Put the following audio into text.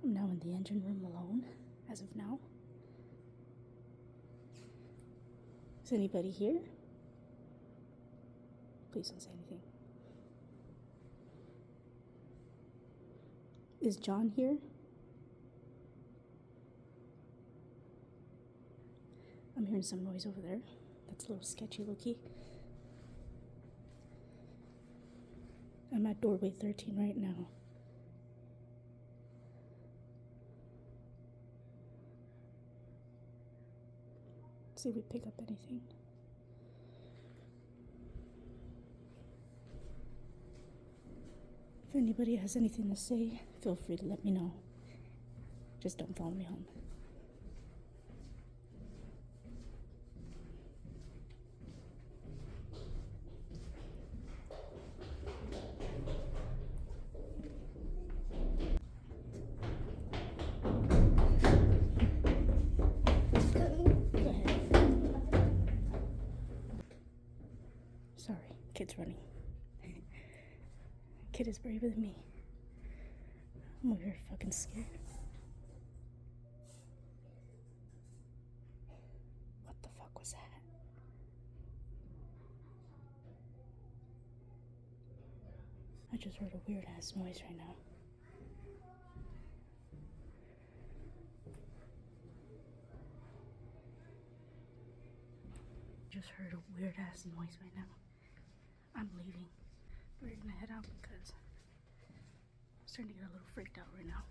I'm now in the engine room alone, as of now. Is anybody here? Please don't say anything. Is John here? I'm hearing some noise over there. That's a little sketchy, low-key. I'm at doorway 13 right now. See if we pick up anything. If anybody has anything to say, feel free to let me know. Just don't follow me home. Go ahead. Sorry, kid's running. Kid is braver than me. I'm over here fucking scared. What the fuck was that? I just heard a weird ass noise right now. Just heard a weird ass noise right now. I'm leaving. We're gonna head out because I'm starting to get a little freaked out right now.